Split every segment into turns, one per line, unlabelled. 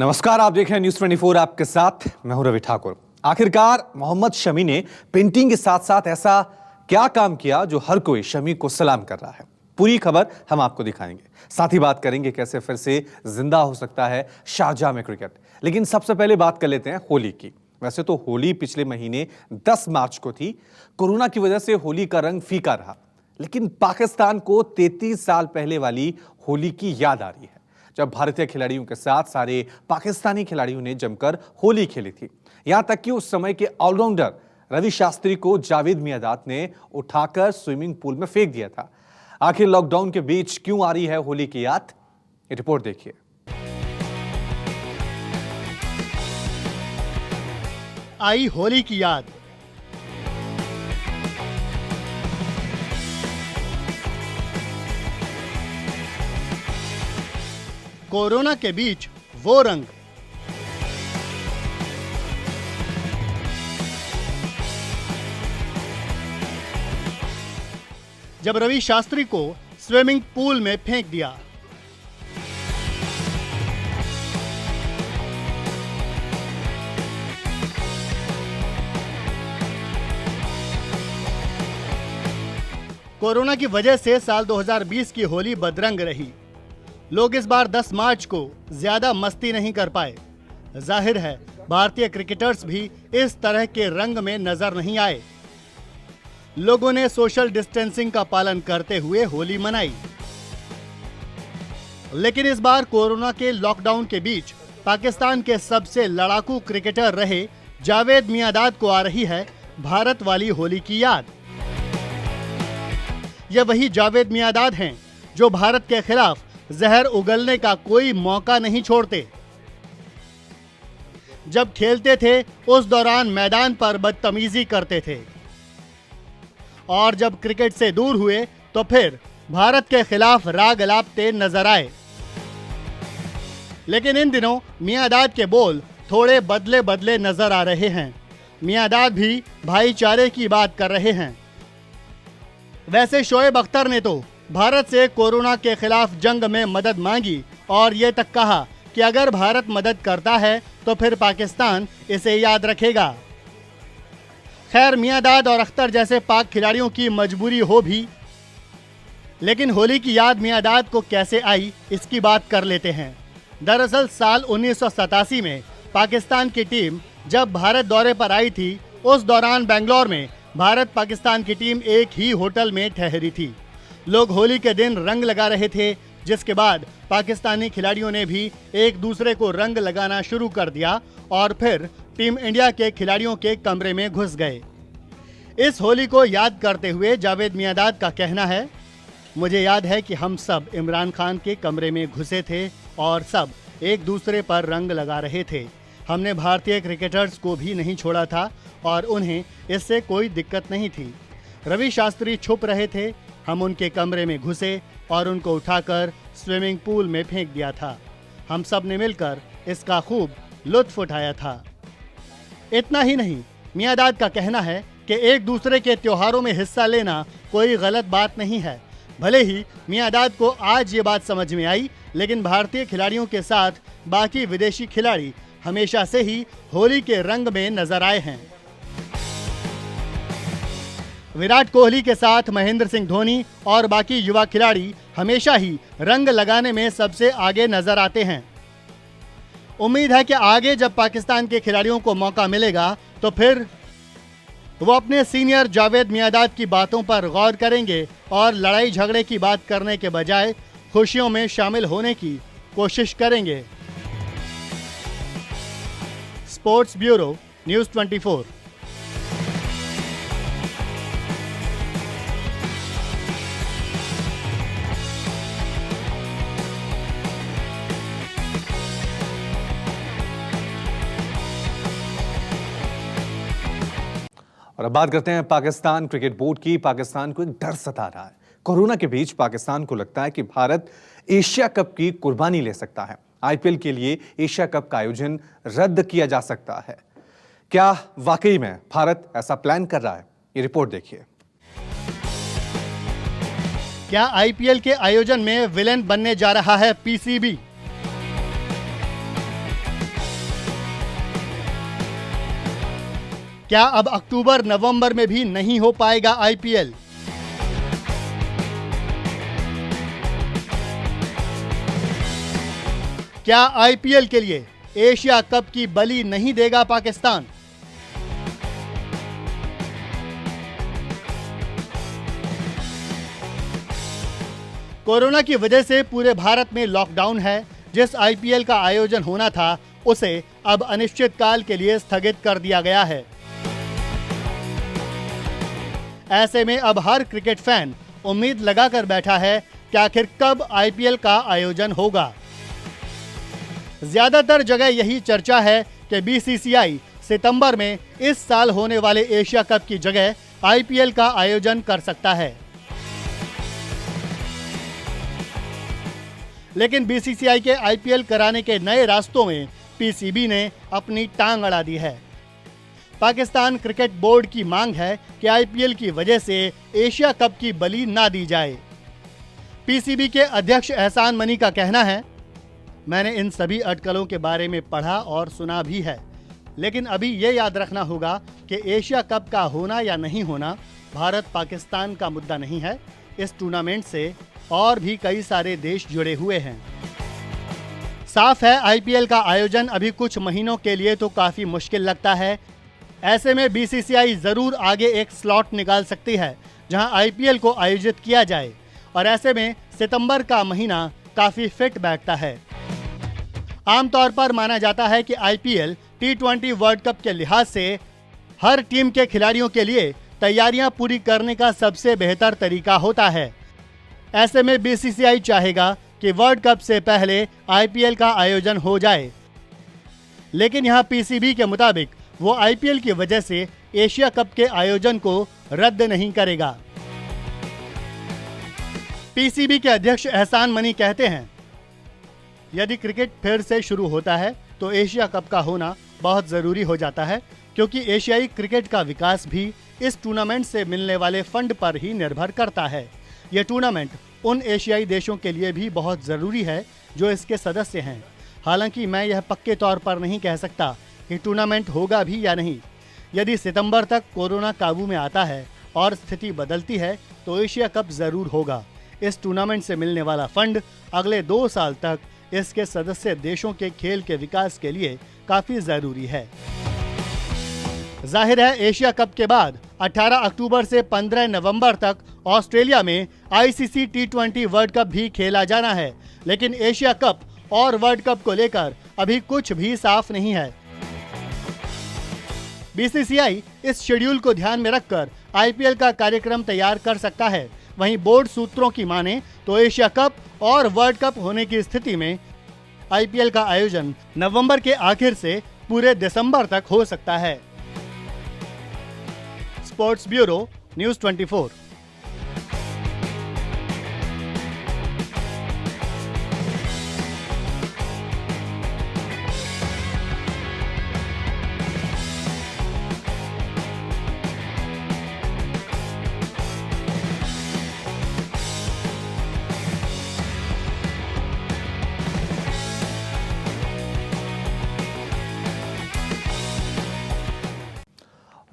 नमस्कार, आप देख रहे हैं न्यूज 24। आपके साथ मैं हूं रवि ठाकुर। आखिरकार मोहम्मद शमी ने पेंटिंग के साथ साथ ऐसा क्या काम किया जो हर कोई शमी को सलाम कर रहा है। पूरी खबर हम आपको दिखाएंगे, साथ ही बात करेंगे कैसे फिर से जिंदा हो सकता है शारजाह में क्रिकेट। लेकिन सबसे पहले बात कर लेते हैं होली की। वैसे तो होली पिछले महीने 10 मार्च को थी। कोरोना की वजह से होली का रंग फीका रहा, लेकिन पाकिस्तान को 33 साल पहले वाली होली की याद आ रही है, जब भारतीय खिलाड़ियों के साथ सारे पाकिस्तानी खिलाड़ियों ने जमकर होली खेली थी। यहां तक कि उस समय के ऑलराउंडर रवि शास्त्री को जावेद मियांदाद ने उठाकर स्विमिंग पूल में फेंक दिया था। आखिर लॉकडाउन के बीच क्यों आ रही है होली की याद, ये रिपोर्ट देखिए।
आई होली की याद। कोरोना के बीच वो रंग। जब रवि शास्त्री को स्विमिंग पूल में फेंक दिया। कोरोना की वजह से साल 2020 की होली बदरंग रही। लोग इस बार 10 मार्च को ज्यादा मस्ती नहीं कर पाए। जाहिर है भारतीय क्रिकेटर्स भी इस तरह के रंग में नजर नहीं आए। लोगों ने सोशल डिस्टेंसिंग का पालन करते हुए होली मनाई। लेकिन इस बार कोरोना के लॉकडाउन के बीच पाकिस्तान के सबसे लड़ाकू क्रिकेटर रहे जावेद मियांदाद को आ रही है भारत वाली होली की याद। ये वही जावेद मियांदाद हैं जो भारत के खिलाफ जहर उगलने का कोई मौका नहीं छोड़ते। जब खेलते थे उस दौरान मैदान पर बदतमीजी करते थे, और जब क्रिकेट से दूर हुए तो फिर भारत के खिलाफ राग अलापते नजर आए। लेकिन इन दिनों मियांदाद के बोल थोड़े बदले बदले नजर आ रहे हैं। मियांदाद भी भाईचारे की बात कर रहे हैं। वैसे शोएब अख्तर ने तो भारत से कोरोना के खिलाफ जंग में मदद मांगी और ये तक कहा कि अगर भारत मदद करता है तो फिर पाकिस्तान इसे याद रखेगा। खैर, मियांदाद और अख्तर जैसे पाक खिलाड़ियों की मजबूरी हो भी, लेकिन होली की याद मियांदाद को कैसे आई इसकी बात कर लेते हैं। दरअसल साल 1987 में पाकिस्तान की टीम जब भारत दौरे पर आई थी, उस दौरान बेंगलोर में भारत पाकिस्तान की टीम एक ही होटल में ठहरी थी। लोग होली के दिन रंग लगा रहे थे, जिसके बाद पाकिस्तानी खिलाड़ियों ने भी एक दूसरे को रंग लगाना शुरू कर दिया और फिर टीम इंडिया के खिलाड़ियों के कमरे में घुस गए। इस होली को याद करते हुए जावेद मियांदाद का कहना है, मुझे याद है कि हम सब इमरान खान के कमरे में घुसे थे और सब एक दूसरे पर रंग लगा रहे थे। हमने भारतीय क्रिकेटर्स को भी नहीं छोड़ा था और उन्हें इससे कोई दिक्कत नहीं थी। रवि शास्त्री छुप रहे थे, हम उनके कमरे में घुसे और उनको उठाकर स्विमिंग पूल में फेंक दिया था। हम सब ने मिलकर इसका खूब लुत्फ उठाया था। इतना ही नहीं, मियांदाद का कहना है कि एक दूसरे के त्योहारों में हिस्सा लेना कोई गलत बात नहीं है। भले ही मियांदाद को आज ये बात समझ में आई, लेकिन भारतीय खिलाड़ियों के साथ बाकी विदेशी खिलाड़ी हमेशा से ही होली के रंग में नजर आए हैं। विराट कोहली के साथ महेंद्र सिंह धोनी और बाकी युवा खिलाड़ी हमेशा ही रंग लगाने में सबसे आगे नजर आते हैं। उम्मीद है कि आगे जब पाकिस्तान के खिलाड़ियों को मौका मिलेगा तो फिर वो अपने सीनियर जावेद मियांदाद की बातों पर गौर करेंगे और लड़ाई झगड़े की बात करने के बजाय खुशियों में शामिल होने की कोशिश करेंगे। Sports bureau, news 24।
और अब बात करते हैं पाकिस्तान क्रिकेट बोर्ड की। पाकिस्तान को एक डर सता रहा है। कोरोना के बीच पाकिस्तान को लगता है कि भारत एशिया कप की कुर्बानी ले सकता है। आईपीएल के लिए एशिया कप का आयोजन रद्द किया जा सकता है। क्या वाकई में भारत ऐसा प्लान कर रहा है? ये रिपोर्ट देखिए।
क्या आईपीएल के आयोजन में विलेन बनने जा रहा है पीसीबी? क्या अब अक्टूबर नवंबर में भी नहीं हो पाएगा आईपीएल? क्या आईपीएल के लिए एशिया कप की बलि नहीं देगा पाकिस्तान? कोरोना की वजह से पूरे भारत में लॉकडाउन है। जिस आईपीएल का आयोजन होना था उसे अब अनिश्चित काल के लिए स्थगित कर दिया गया है। ऐसे में अब हर क्रिकेट फैन उम्मीद लगाकर बैठा है कि आखिर कब आईपीएल का आयोजन होगा। ज्यादातर जगह यही चर्चा है कि बीसीसीआई सितंबर में इस साल होने वाले एशिया कप की जगह आईपीएल का आयोजन कर सकता है। लेकिन बीसीसीआई के आईपीएल कराने के नए रास्तों में पीसीबी ने अपनी टांग अड़ा दी है। पाकिस्तान क्रिकेट बोर्ड की मांग है कि आईपीएल की वजह से एशिया कप की बलि ना दी जाए। पीसीबी के अध्यक्ष एहसान मनी का कहना है, मैंने इन सभी अटकलों के बारे में पढ़ा और सुना भी है, लेकिन अभी ये याद रखना होगा कि एशिया कप का होना या नहीं होना भारत पाकिस्तान का मुद्दा नहीं है। इस टूर्नामेंट से और भी कई सारे देश जुड़े हुए हैं। साफ है, आईपीएल का आयोजन अभी कुछ महीनों के लिए तो काफ़ी मुश्किल लगता है। ऐसे में बीसीसीआई ज़रूर आगे एक स्लॉट निकाल सकती है जहां आईपीएल को आयोजित किया जाए, और ऐसे में सितंबर का महीना काफ़ी फिट बैठता है। आमतौर पर माना जाता है कि आईपीएल T20 वर्ल्ड कप के लिहाज से हर टीम के खिलाड़ियों के लिए तैयारियां पूरी करने का सबसे बेहतर तरीका होता है। ऐसे में बीसीसीआई चाहेगा कि वर्ल्ड कप से पहले आईपीएल का आयोजन हो जाए, लेकिन यहां पीसीबी के मुताबिक वो आईपीएल की वजह से एशिया कप के आयोजन को रद्द नहीं करेगा। पीसीबी के अध्यक्ष एहसान मनी कहते हैं, यदि क्रिकेट फिर से शुरू होता है तो एशिया कप का होना बहुत ज़रूरी हो जाता है, क्योंकि एशियाई क्रिकेट का विकास भी इस टूर्नामेंट से मिलने वाले फंड पर ही निर्भर करता है। यह टूर्नामेंट उन एशियाई देशों के लिए भी बहुत ज़रूरी है जो इसके सदस्य हैं। हालांकि मैं यह पक्के तौर पर नहीं कह सकता कि टूर्नामेंट होगा भी या नहीं। यदि सितंबर तक कोरोना काबू में आता है और स्थिति बदलती है तो एशिया कप ज़रूर होगा। इस टूर्नामेंट से मिलने वाला फंड अगले 2 साल तक इसके सदस्य देशों के खेल के विकास के लिए काफ़ी ज़रूरी है। जाहिर है, एशिया कप के बाद 18 अक्टूबर से 15 नवंबर तक ऑस्ट्रेलिया में आईसीसी T20 वर्ल्ड कप भी खेला जाना है, लेकिन एशिया कप और वर्ल्ड कप को लेकर अभी कुछ भी साफ नहीं है। बीसीसीआई इस शेड्यूल को ध्यान में रखकर आईपीएल का कार्यक्रम तैयार कर सकता है। वहीं बोर्ड सूत्रों की माने तो एशिया कप और वर्ल्ड कप होने की स्थिति में आईपीएल का आयोजन नवंबर के आखिर से पूरे दिसंबर तक हो सकता है। Sports bureau, news 24।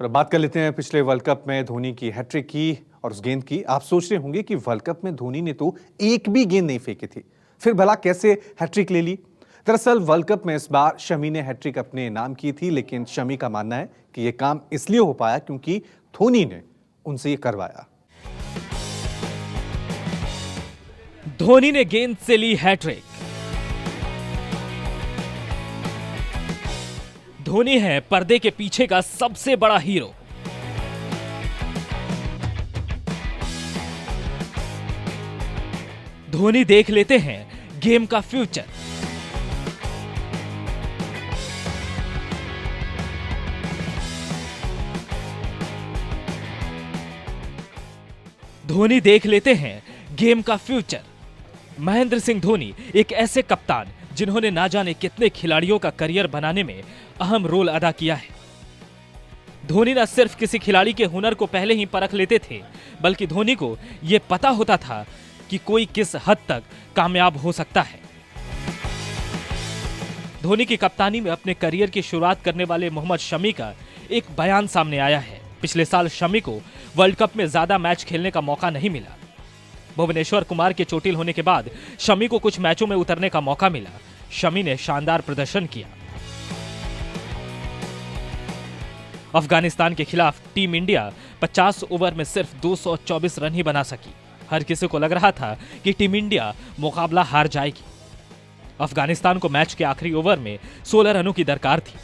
और अब बात कर लेते हैं पिछले वर्ल्ड कप में धोनी की हैट्रिक की और उस गेंद की। आप सोच रहे होंगे कि वर्ल्ड कप में धोनी ने तो एक भी गेंद नहीं फेंकी थी, फिर भला कैसे हैट्रिक ले ली? दरअसल वर्ल्ड कप में इस बार शमी ने हैट्रिक अपने नाम की थी, लेकिन शमी का मानना है कि यह काम इसलिए हो पाया क्योंकि धोनी ने उनसे ये करवाया।
धोनी ने गेंद से ली हैट्रिक। धोनी है पर्दे के पीछे का सबसे बड़ा हीरो। धोनी देख लेते हैं गेम का फ्यूचर। धोनी देख लेते हैं गेम का फ्यूचर। महेंद्र सिंह धोनी एक ऐसे कप्तान जिन्होंने ना जाने कितने खिलाड़ियों का करियर बनाने में अहम रोल अदा किया है। धोनी न सिर्फ किसी खिलाड़ी के हुनर को पहले ही परख लेते थे, बल्कि धोनी को यह पता होता था कि कोई किस हद तक कामयाब हो सकता है। धोनी की कप्तानी में अपने करियर की शुरुआत करने वाले मोहम्मद शमी का एक बयान सामने आया है। पिछले साल शमी को वर्ल्ड कप में ज्यादा मैच खेलने का मौका नहीं मिला। भुवनेश्वर कुमार के चोटिल होने के बाद शमी को कुछ मैचों में उतरने का मौका मिला। शमी ने शानदार प्रदर्शन किया। अफगानिस्तान के खिलाफ टीम इंडिया 50 ओवर में सिर्फ 224 रन ही बना सकी। हर किसी को लग रहा था कि टीम इंडिया मुकाबला हार जाएगी। अफगानिस्तान को मैच के आखिरी ओवर में 16 रनों की दरकार थी।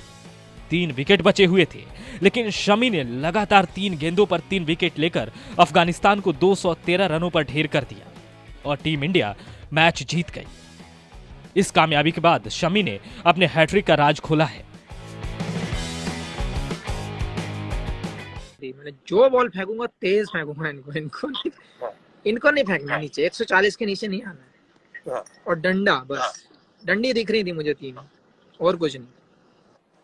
3 विकेट बचे हुए थे, लेकिन शमी ने लगातार 3 गेंदों पर 3 विकेट लेकर अफगानिस्तान को 213 रनों पर ढेर कर दिया और टीम इंडिया मैच जीत गई। इस कामयाबी के बाद शमी ने अपने हैट्रिक का राज खोला है।
मैंने जो बॉल फेंकूंगा तेज फेंकूंगा, इनको नहीं फेंकना नीचे, 140 के नीचे नहीं आना है। और डंडा, बस डंडी दिख रही थी मुझे 3, और कुछ नहीं।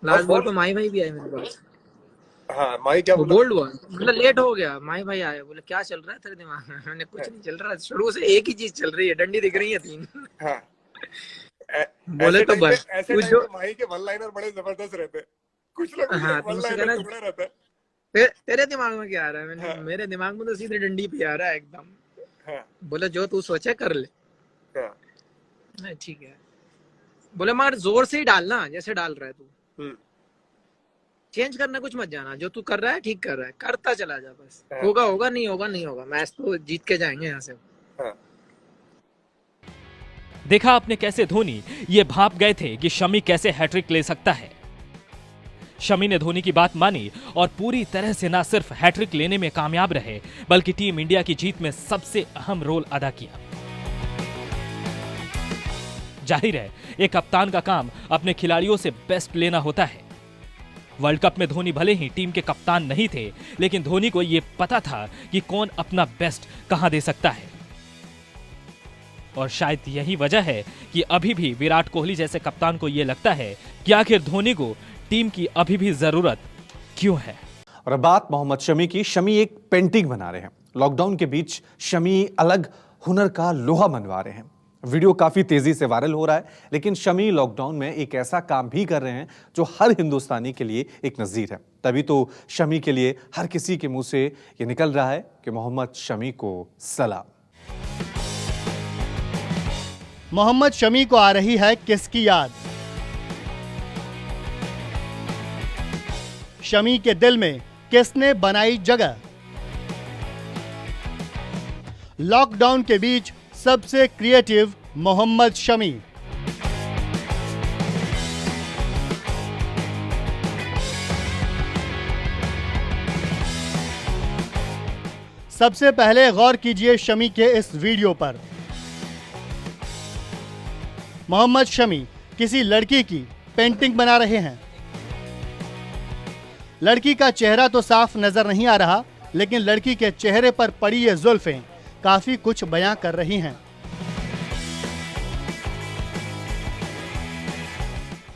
लास्ट बॉल पे माई भाई भी आए मेरे पास।
हाँ, माई क्या बोला?
बोल्ड हुआ, मतलब लेट हो गया। माई भाई आए, बोले क्या चल रहा है तेरे दिमाग में? मैंने कुछ नहीं चल रहा, शुरू से एक ही चीज चल रही है, डंडी दिख रही है 3।
हाँ।
बोले तो बस
ऐसे टाइम पे माई के वन लाइनर बड़े जबरदस्त रहते हैं। कुछ लोग वन लाइनर टुकड़ा रहता है।
तेरे दिमाग में क्या आ रहा है? मैंने मेरे दिमाग में तो सीधे डंडी पे आ रहा है एकदम। बोले जो तू सोचे कर ले। ठीक है, बोले मगर जोर से ही डालना, जैसे डाल रहा है तू। चेंज करना कुछ मत जाना, जो तू कर रहा है ठीक कर रहा है, करता चला जा बस। होगा होगा, नहीं होगा नहीं होगा, मैच तो जीत के जाएंगे यहाँ से।
देखा आपने कैसे धोनी ये भाप गए थे कि शमी कैसे हैट्रिक ले सकता है। शमी ने धोनी की बात मानी और पूरी तरह से न सिर्फ हैट्रिक लेने में कामयाब रहे, बल्कि टीम इंडिया की जीत में सबसे अहम रोल अदा किया। जाहिर है, एक कप्तान का काम अपने खिलाड़ियों से बेस्ट लेना होता है। वर्ल्ड कप में धोनी भले ही टीम के कप्तान नहीं थे, लेकिन धोनी को यह पता था कि कौन अपना बेस्ट कहां दे सकता है। और शायद यही वजह है कि अभी भी विराट कोहली जैसे कप्तान को यह लगता है कि आखिर धोनी को टीम की अभी भी जरूरत क्यों है।
और अब बात मोहम्मद शमी की। शमी एक पेंटिंग बना रहे हैं। लॉकडाउन के बीच शमी अलग हुनर का लोहा मनवा रहे हैं। वीडियो काफी तेजी से वायरल हो रहा है, लेकिन शमी लॉकडाउन में एक ऐसा काम भी कर रहे हैं जो हर हिंदुस्तानी के लिए एक नजीर है। तभी तो शमी के लिए हर किसी के मुंह से ये निकल रहा है कि मोहम्मद शमी को सलाम।
मोहम्मद शमी को आ रही है किसकी याद? शमी के दिल में किसने बनाई जगह? लॉकडाउन के बीच सबसे क्रिएटिव मोहम्मद शमी। सबसे पहले गौर कीजिए शमी के इस वीडियो पर। मोहम्मद शमी किसी लड़की की पेंटिंग बना रहे हैं। लड़की का चेहरा तो साफ नजर नहीं आ रहा, लेकिन लड़की के चेहरे पर पड़ी ये जुल्फें काफी कुछ बयां कर रही हैं।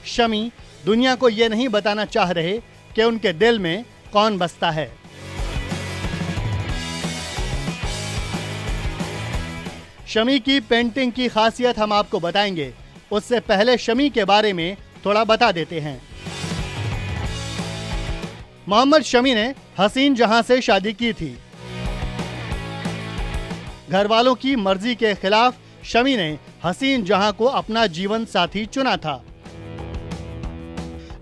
शमी दुनिया को ये नहीं बताना चाह रहे कि उनके दिल में कौन बसता है। शमी की पेंटिंग की खासियत हम आपको बताएंगे, उससे पहले शमी के बारे में थोड़ा बता देते हैं। मोहम्मद शमी ने हसीन जहां से शादी की थी। घर वालों की मर्जी के खिलाफ शमी ने हसीन जहां को अपना जीवन साथी चुना था।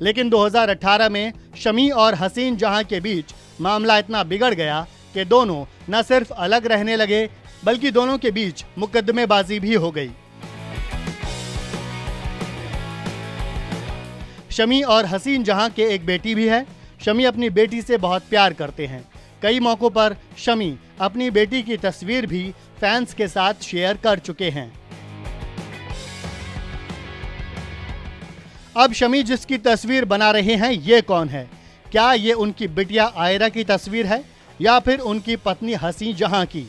लेकिन 2018 में शमी और हसीन जहां के बीच मामला इतना बिगड़ गया कि दोनों न सिर्फ अलग रहने लगे, बल्कि दोनों के बीच मुकदमेबाजी भी हो गई। शमी और हसीन जहां के एक बेटी भी है। शमी अपनी बेटी से बहुत प्यार करते हैं। कई मौकों पर शमी अपनी बेटी की तस्वीर भी फैंस के साथ शेयर कर चुके हैं। अब शमी जिसकी तस्वीर बना रहे हैं, ये कौन है? क्या ये उनकी बिटिया आयरा की तस्वीर है या फिर उनकी पत्नी हसीन जहां की?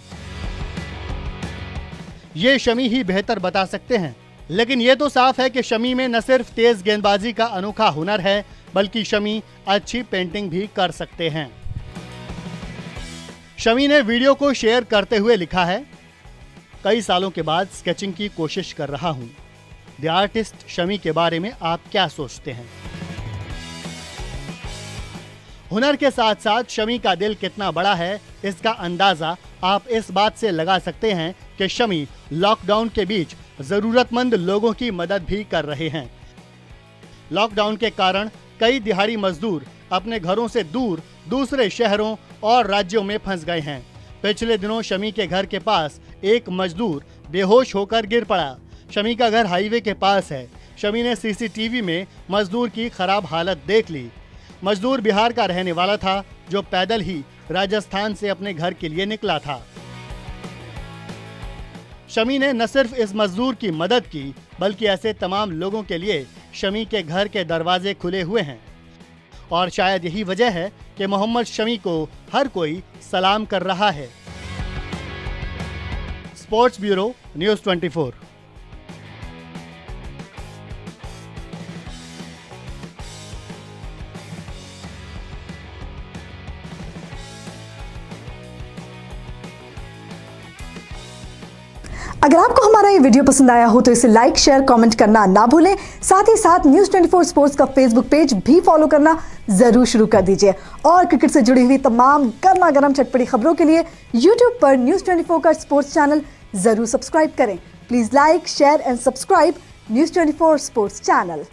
ये शमी ही बेहतर बता सकते हैं। लेकिन ये तो साफ है कि शमी में न सिर्फ तेज गेंदबाजी का अनोखा हुनर है, बल्कि शमी अच्छी पेंटिंग भी कर सकते हैं। शमी ने वीडियो को शेयर करते हुए लिखा है, कई सालों के बाद स्केचिंग की कोशिश कर रहा हूं। द आर्टिस्ट शमी के बारे में आप क्या सोचते हैं? हुनर के साथ साथ शमी का दिल कितना बड़ा है, इसका अंदाजा आप इस बात से लगा सकते हैं कि शमी लॉकडाउन के बीच जरूरतमंद लोगों की मदद भी कर रहे हैं। लॉकडाउन के कारण कई दिहाड़ी मजदूर अपने घरों से दूर दूसरे शहरों और राज्यों में फंस गए हैं। पिछले दिनों शमी के घर के पास एक मजदूर बेहोश होकर गिर पड़ा। शमी का घर हाईवे के पास है। शमी ने सीसीटीवी में मजदूर की खराब हालत देख ली। मजदूर बिहार का रहने वाला था, जो पैदल ही राजस्थान से अपने घर के लिए निकला था। शमी ने न सिर्फ इस मजदूर की मदद की, बल्कि ऐसे तमाम लोगों के लिए शमी के घर के दरवाजे खुले हुए हैं। और शायद यही वजह है कि मोहम्मद शमी को हर कोई सलाम कर रहा है। Sports bureau, news 24।
अगर आपको हमारा ये वीडियो पसंद आया हो तो इसे लाइक, शेयर, कमेंट करना ना भूलें। साथ ही साथ न्यूज़ 24 स्पोर्ट्स का फेसबुक पेज भी फॉलो करना जरूर शुरू कर दीजिए। और क्रिकेट से जुड़ी हुई तमाम गर्मा गर्म चटपटी खबरों के लिए यूट्यूब पर न्यूज़ 24 का स्पोर्ट्स चैनल जरूर सब्सक्राइब करें। Please like, share and subscribe news 24 sports channel.